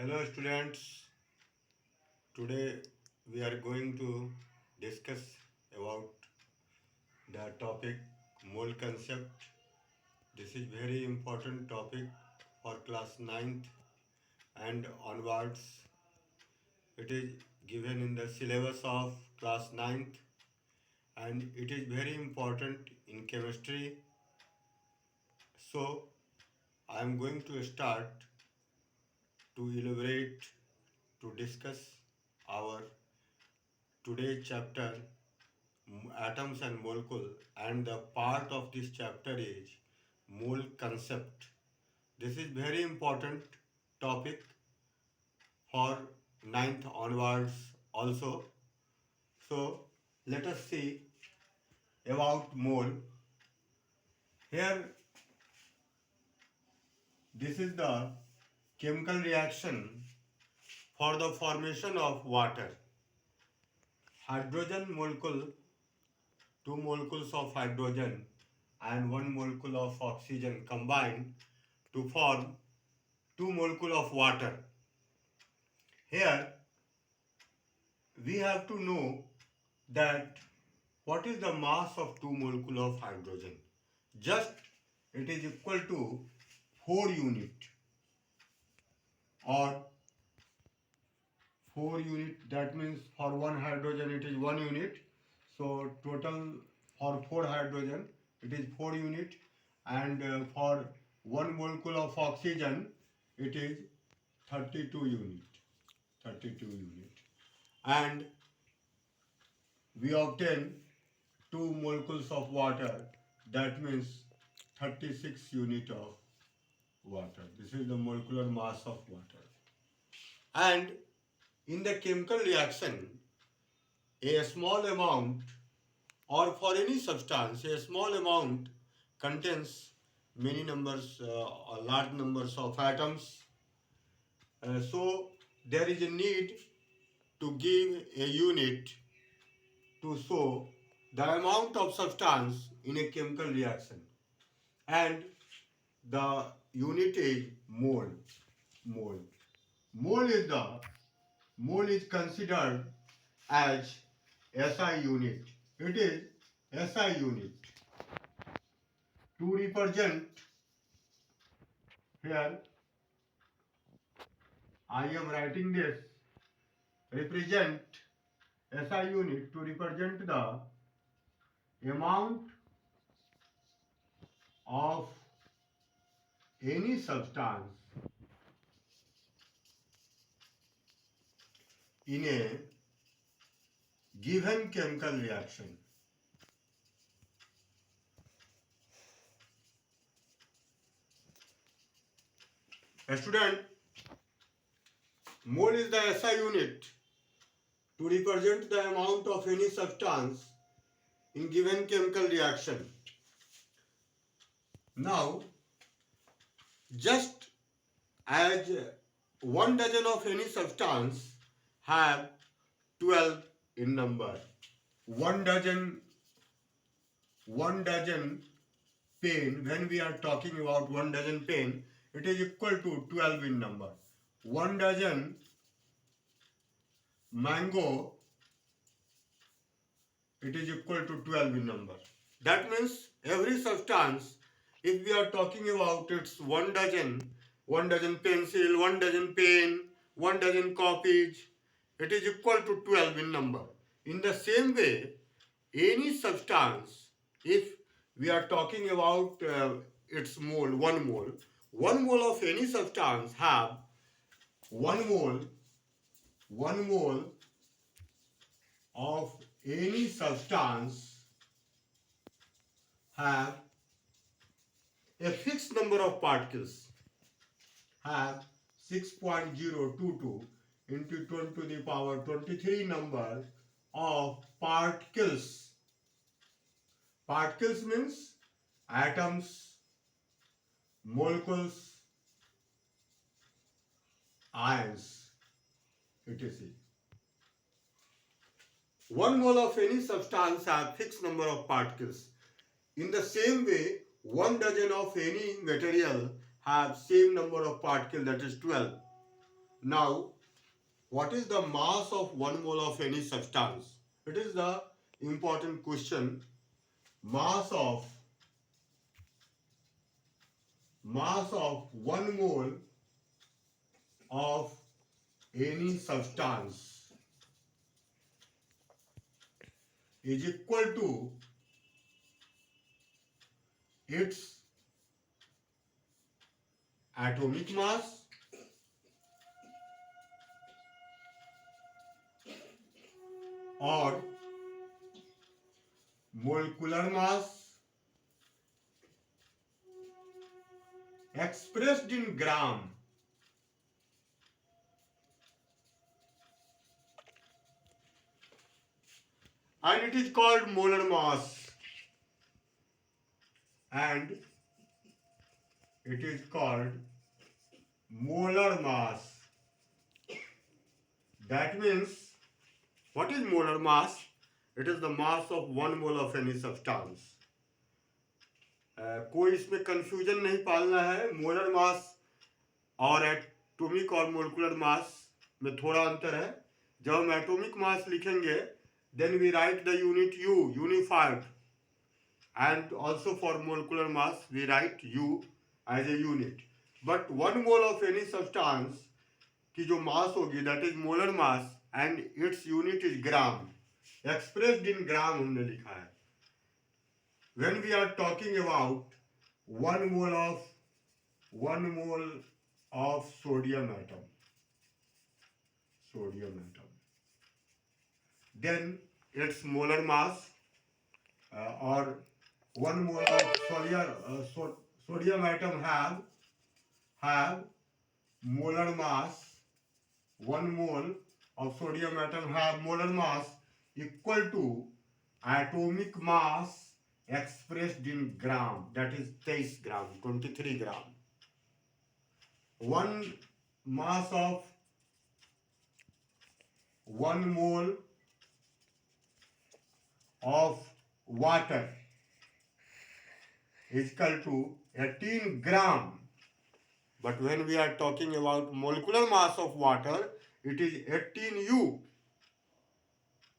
Hello students, today we are going to discuss about the topic mole concept. This is very important topic for class ninth and onwards. It is given in the syllabus of class ninth, and it is very important in chemistry. So I am going to start to elaborate to discuss our today's chapter atoms and molecule, and the part of this chapter is mole concept. This is very important topic for ninth onwards also. So let us see about mole. Here this is the chemical reaction for the formation of water. Hydrogen molecule, two molecules of hydrogen and one molecule of oxygen combine to form two molecule of water. Here we have to know that what is the mass of two molecule of hydrogen. Just it is equal to 4 unit, or 4 unit, that means for one hydrogen it is 1 unit. So total for 4 hydrogen it is 4 unit, and for one molecule of oxygen it is 32 unit. 32 unit. And we obtain 2 molecules of water, that means 36 unit of water. This is the molecular mass of water. And in the chemical reaction, a small amount, or for any substance, a small amount contains many numbers, or large numbers of atoms. So there is a need to give a unit to show the amount of substance in a chemical reaction, and the unit is mole. Mole. Mole is considered as SI unit. It is SI unit. To represent, here I am writing this, represent SI unit to represent the amount of any substance in a given chemical reaction. A student, mole is the SI unit to represent the amount of any substance in given chemical reaction. Now, just as 1 dozen of any substance have 12 in number, 1 dozen, 1 dozen pen, when we are talking about 1 dozen pen, it is equal to 12 in number. 1 dozen mango, it is equal to 12 in number. That means every substance, if we are talking about its 1 dozen, 1 dozen pencil, 1 dozen pen, 1 dozen copies, it is equal to 12 in number. In the same way, any substance, if we are talking about its mole, 1 mole of any substance have 1 mole of any substance have a fixed number of particles, have 6.022 into 10 to the power 23 number of particles. Particles means atoms, molecules, ions, etc. 1 mole of any substance have fixed number of particles. In the same way, 1 dozen of any material have same number of particles, that is 12. Now, what is the mass of 1 mole of any substance? It is the important question. Mass of 1 mole of any substance is equal to its atomic mass or molecular mass expressed in gram, and it is called molar mass, and it is called molar mass. That means, what is molar mass? It is the mass of 1 mole of any substance. कोई इसमें confusion नहीं पालना है. Molar mass और atomic और molecular mass में थोड़ा अंतर है. जब हम एटॉमिक मास लिखेंगे, then we write the unit U, unified, and also for molecular mass we write U as a unit. But 1 mole of any substance की जो मास होगी, that is molar mass, and its unit is gram. Expressed in gram हमने लिखा है. When we are talking about 1 mole of sodium atom, then its molar mass or 1 mole of sodium atom have molar mass. 1 mole of sodium atom have molar mass equal to atomic mass expressed in gram, that is 23 gram, 23 gram. 1 mass of 1 mole of water is equal to 18 gram. But when we are talking about molecular mass of water, it is 18U.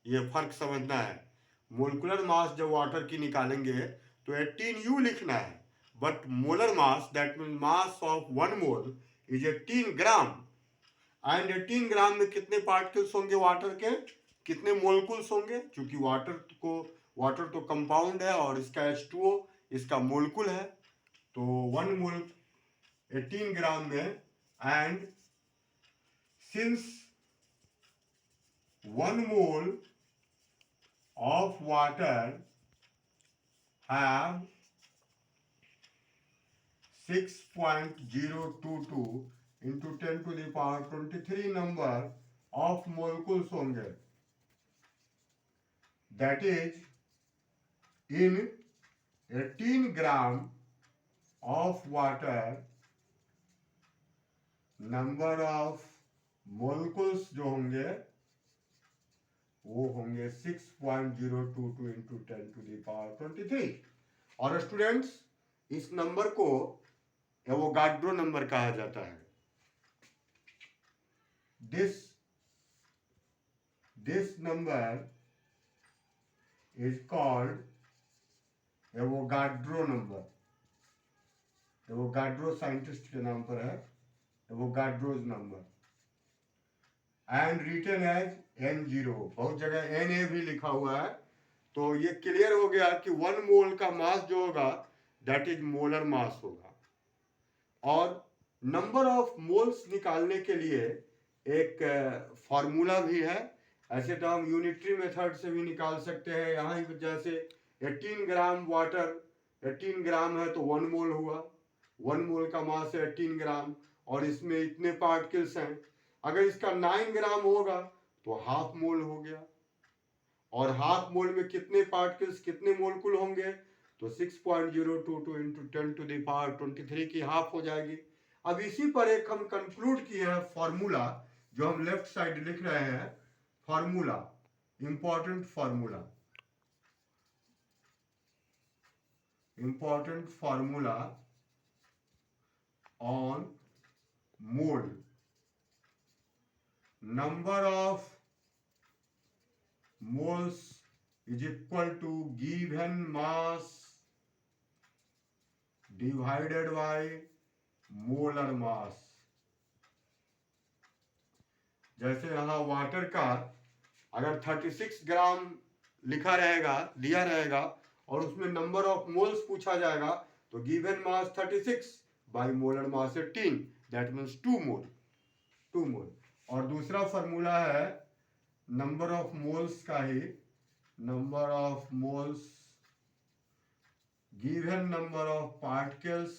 ये फर्क समझना है. Molecular mass जब water की निकालेंगे तो 18U लिखना है. But molar mass, that mean mass of 1 mole is 18 gram. And 18 ग्राम में कितने पार्टिकल्स होंगे वाटर के, कितने मोलिकुल्स होंगे? क्योंकि वाटर तो कंपाउंड है और इसका H2O इसका मोलिकुल है. तो 1 मोल 18 ग्राम में, and since 1 mole of water have 6.022 into 10 to the power 23 number of molecules होंगे. That is, in 18 gram of water, number of molecules जो होंगे वो होंगे 6.022 into 10 to the power 23. और स्टूडेंट्स, इस नंबर को एवोगाड्रो नंबर कहा जाता है. This number is called Avogadro number. Avogadro scientist के नाम पर है, Avogadro's number, and written as N0. बहुत जगह Na भी लिखा हुआ है. तो ये क्लियर हो गया कि 1 मोल का मास जो होगा दैट इज मोलर मास होगा. और नंबर ऑफ मोल्स निकालने के लिए एक फार्मूला भी है. ऐसे तो हम यूनिटरी मेथड से भी निकाल सकते हैं. यहाँ जैसे 18 ग्राम वाटर, 18 ग्राम है तो 1 मोल हुआ. 1 मोल का मास है 18 ग्राम और इसमें इतने पार्टिकल्स हैं. अगर इसका 9 ग्राम होगा तो हाफ मोल हो गया. और हाफ मोल में कितने पार्टिकल्स, कितने मोलकुल होंगे? तो 6.022 इंटू 10 टू द पावर 23 की हाफ हो जाएगी. अब इसी पर एक हम कंक्लूड किए हैं फॉर्मूला, जो हम लेफ्ट साइड लिख रहे हैं. Formula, important formula on mole. number of moles is equal to given mass divided by molar mass। जैसे यहाँ वाटर का अगर 36 ग्राम लिखा रहेगा, दिया रहेगा, और उसमें नंबर ऑफ मोल्स पूछा जाएगा, तो given mass 36 by molar mass 18, that means 2 mole. और दूसरा फॉर्मूला है नंबर ऑफ मोल्स का ही, number of moles given number of particles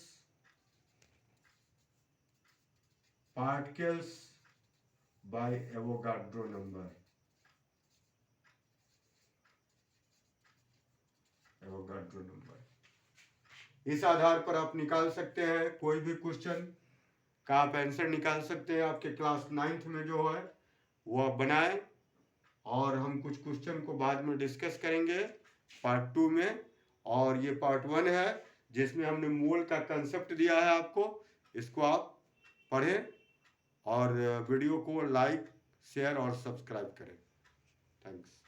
by Avogadro number. इस आधार पर आप निकाल सकते हैं कोई भी क्वेश्चन का आप आंसर निकाल सकते हैं। आपके क्लास 9th में जो है वो आप बनाएं, और हम कुछ क्वेश्चन को बाद में डिस्कस करेंगे पार्ट 2 में। और ये पार्ट 1 है जिसमें हमने मोल का कंसेप्ट दिया है आपको। इसको आप पढ़ें और वीडियो को लाइक, शेयर और सब्सक्राइब करें। थैंक्स।